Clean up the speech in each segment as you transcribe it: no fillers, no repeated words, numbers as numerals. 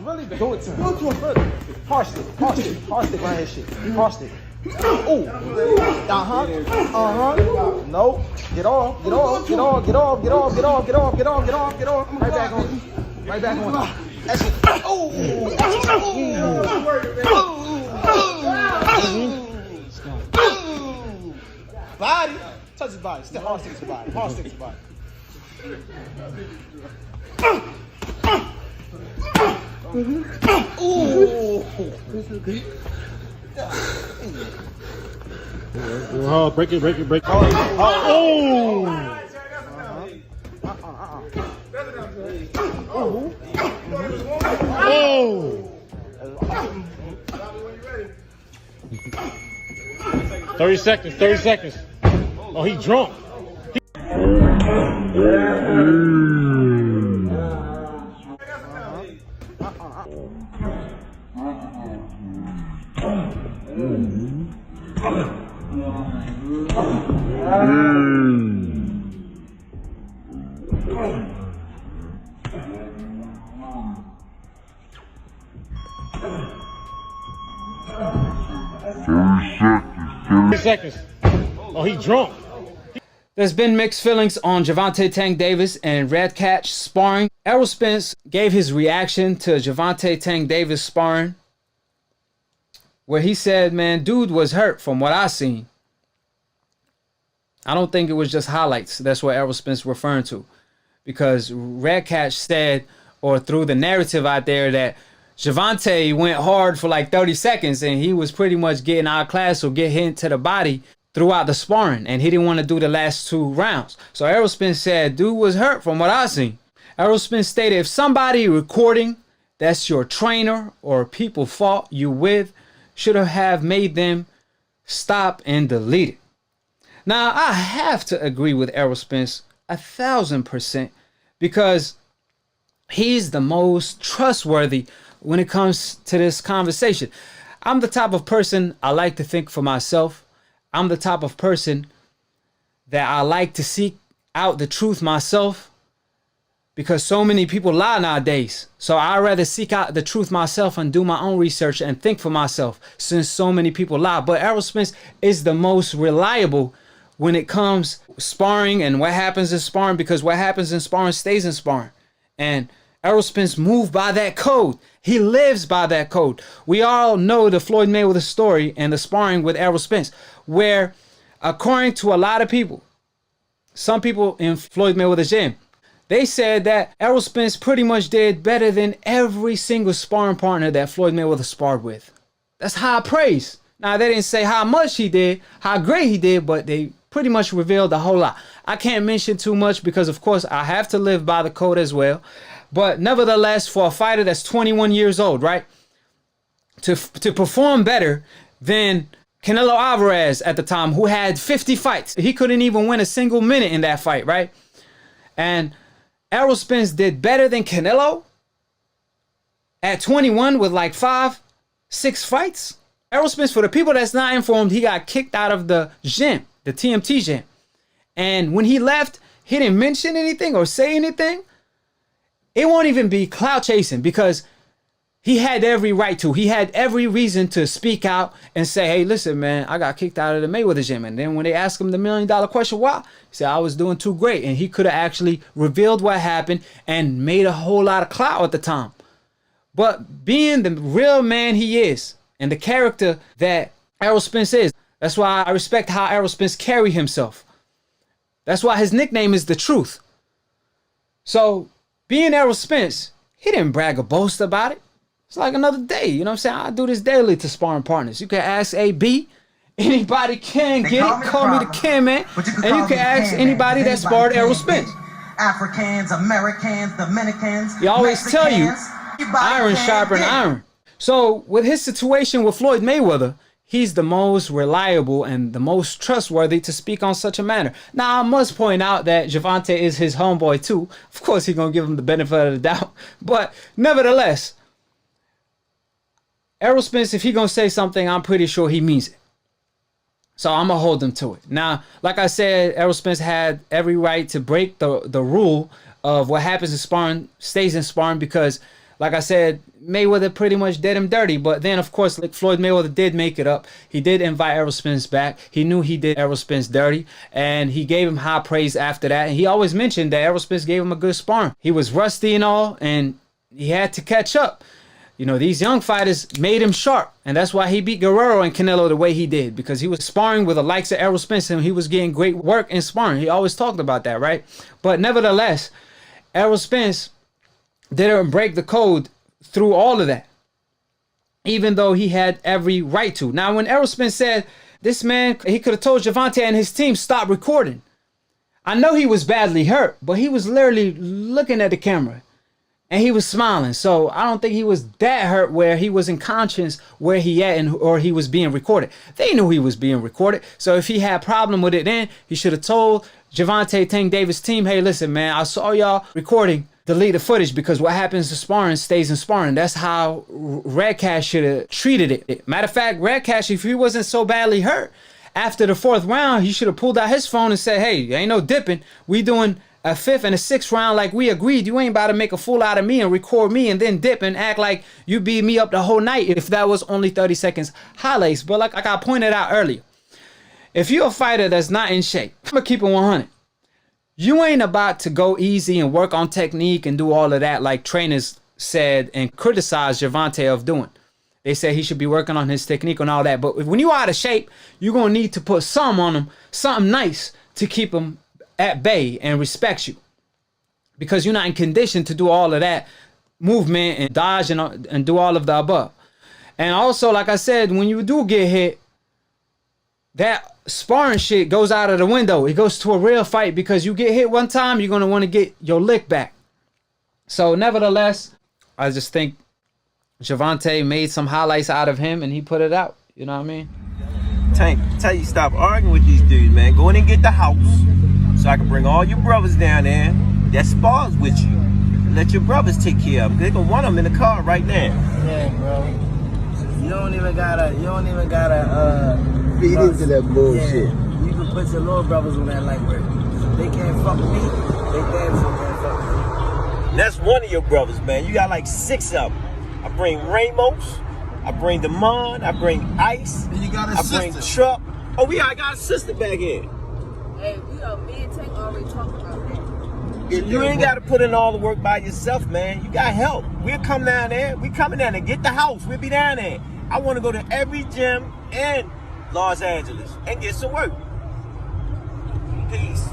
really bad. Do it to him. Do it to him. Hard stick right here, shit. Hard stick. Ooh. No. Get off. Right back on. That's it. Body. Touch his body. Still hard stick his body. Ooh. Oh, break it. Oh. Oh. 30 seconds. Oh, he drunk. Seconds. Oh, he drunk. There's been mixed feelings on Gervonta Tank Davis and Redkach sparring. Errol Spence gave his reaction to Gervonta Tank Davis sparring, where he said, man, dude was hurt from what I seen. I don't think it was just highlights. That's what Errol Spence referring to. Because Redkach said, or threw the narrative out there, that Gervonta went hard for like 30 seconds and he was pretty much getting outclassed or get hit to the body throughout the sparring, and he didn't want to do the last 2 rounds. So Errol Spence said, dude was hurt from what I seen. Errol Spence stated, if somebody recording that's your trainer or people fought you with should have made them stop and delete it. Now, I have to agree with Errol Spence 1,000% because he's the most trustworthy when it comes to this conversation. I'm the type of person I like to think for myself. I'm the type of person that I like to seek out the truth myself because so many people lie nowadays. So I'd rather seek out the truth myself and do my own research and think for myself since so many people lie. But Errol Spence is the most reliable when it comes sparring and what happens in sparring, because what happens in sparring stays in sparring. And Errol Spence moved by that code. He lives by that code. We all know the Floyd Mayweather story and the sparring with Errol Spence, where according to a lot of people, some people in Floyd Mayweather's gym, they said that Errol Spence pretty much did better than every single sparring partner that Floyd Mayweather sparred with. That's high praise. Now, they didn't say how much he did, how great he did, but they pretty much revealed a whole lot. I can't mention too much because, of course, I have to live by the code as well. But nevertheless, for a fighter that's 21 years old, right, to perform better than Canelo Alvarez at the time, who had 50 fights. He couldn't even win a single minute in that fight, right? And Errol Spence did better than Canelo at 21 with like 5-6 fights. Errol Spence, for the people that's not informed, he got kicked out of the gym, the TMT gym. And when he left, he didn't mention anything or say anything. It won't even be clout chasing because he had every right to. He had every reason to speak out and say, hey, listen, man, I got kicked out of the Mayweather gym. And then when they asked him the $1 million question, why? He said, I was doing too great. And he could have actually revealed what happened and made a whole lot of clout at the time. But being the real man he is and the character that Errol Spence is, that's why I respect how Errol Spence carry himself. That's why his nickname is The Truth. So being Errol Spence, he didn't brag or boast about it. It's like another day. You know what I'm saying? I do this daily to sparring partners. You can ask AB. Anybody can get it. Call me the Can Man. And you can ask anybody that sparred Errol Spence. Africans, Americans, Dominicans. He always tell you, iron sharpen iron. So with his situation with Floyd Mayweather, he's the most reliable and the most trustworthy to speak on such a matter. Now, I must point out that Gervonta is his homeboy too. Of course, he's going to give him the benefit of the doubt. But nevertheless, Errol Spence, if he's going to say something, I'm pretty sure he means it. So I'm going to hold him to it. Now, like I said, Errol Spence had every right to break the rule of what happens in sparring stays in sparring because like I said, Mayweather pretty much did him dirty. But then, of course, like Floyd Mayweather did make it up. He did invite Errol Spence back. He knew he did Errol Spence dirty, and he gave him high praise after that. And he always mentioned that Errol Spence gave him a good sparring. He was rusty and all, and he had to catch up. You know, these young fighters made him sharp, and that's why he beat Guerrero and Canelo the way he did, because he was sparring with the likes of Errol Spence, and he was getting great work in sparring. He always talked about that, right? But nevertheless, Errol Spence didn't break the code through all of that, even though he had every right to. Now, when Errol Spence said, this man, he could have told Gervonta and his team, stop recording. I know he was badly hurt, but he was literally looking at the camera. And he was smiling. So I don't think he was that hurt where he was in conscience where he at or he was being recorded. They knew he was being recorded. So if he had a problem with it then, he should have told Gervonta Tank Davis' team, hey, listen, man, I saw y'all recording. Delete the footage, because what happens to sparring stays in sparring. That's how Redkach should have treated it. Matter of fact, Redkach, if he wasn't so badly hurt, after the 4th round, he should have pulled out his phone and said, hey, ain't no dipping. We doing a 5th and a 6th round like we agreed. You ain't about to make a fool out of me and record me and then dip and act like you beat me up the whole night if that was only 30 seconds highlights. But like I pointed out earlier, if you're a fighter that's not in shape, I'm going to keep it 100. You ain't about to go easy and work on technique and do all of that like trainers said and criticized Gervonta of doing. They said he should be working on his technique and all that. But when you're out of shape, you're going to need to put some on him, something nice to keep him at bay and respect you, because you're not in condition to do all of that movement and dodge and do all of the above. And also, like I said, when you do get hit, that sparring shit goes out of the window. It goes to a real fight, because you get hit one time, you're going to want to get your lick back. So nevertheless, I just think Gervonta made some highlights out of him and he put it out. You know what I mean? Tank, tell you stop arguing with these dudes, man. Go in and get the house so I can bring all your brothers down there that spars with you. Let your brothers take care of them. They're gonna want them in the car right now. Yeah, bro. You don't even gotta feed into that bullshit. Yeah, you can put your little brothers on that light work. They can't fuck with me. They damn sure can't fuck with me. And that's one of your brothers, man. You got like 6 of them. I bring Ramos, I bring Damon, I bring Ice, And you got a I sister. bring Truck. Oh yeah, I got a sister back here. Hey, me and Tank already talked about that. You ain't got to put in all the work by yourself, man. You got help. We'll come down there. We coming down there. Get the house. We'll be down there. I want to go to every gym in Los Angeles and get some work. Peace.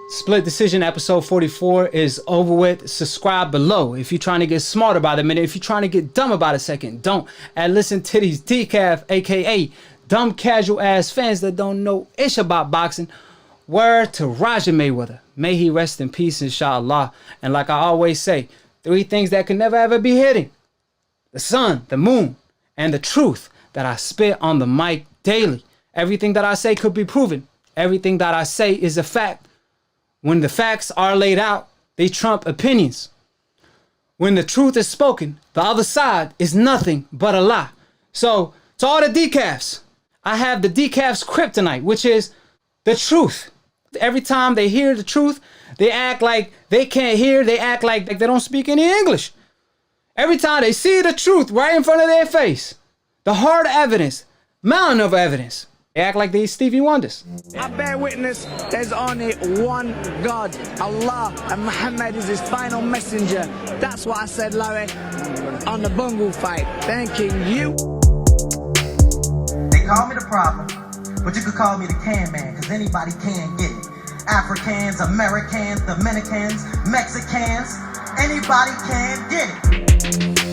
Split Decision episode 44 is over with. Subscribe below if you're trying to get smarter by the minute. If you're trying to get dumb about a second, don't. And listen to these decaf, aka dumb casual ass fans that don't know ish about boxing. Word to Roger Mayweather. May he rest in peace, inshallah. And like I always say, 3 things that can never ever be hidden: the sun, the moon, and the truth that I spit on the mic daily. Everything that I say could be proven. Everything that I say is a fact. When the facts are laid out, they trump opinions. When the truth is spoken, the other side is nothing but a lie. So, to all the decafs, I have the decafs kryptonite, which is the truth. Every time they hear the truth, they act like they can't hear. They act like they don't speak any English. Every time they see the truth right in front of their face, the hard evidence, mountain of evidence, they act like they Stevie Wonders. I bear witness there's only one God, Allah, and Muhammad is his final messenger. That's what I said, Larry, on the bungle fight. Thanking you. They call me the problem, but you could call me the can man, because anybody can get it. Africans, Americans, Dominicans, Mexicans, anybody can get it.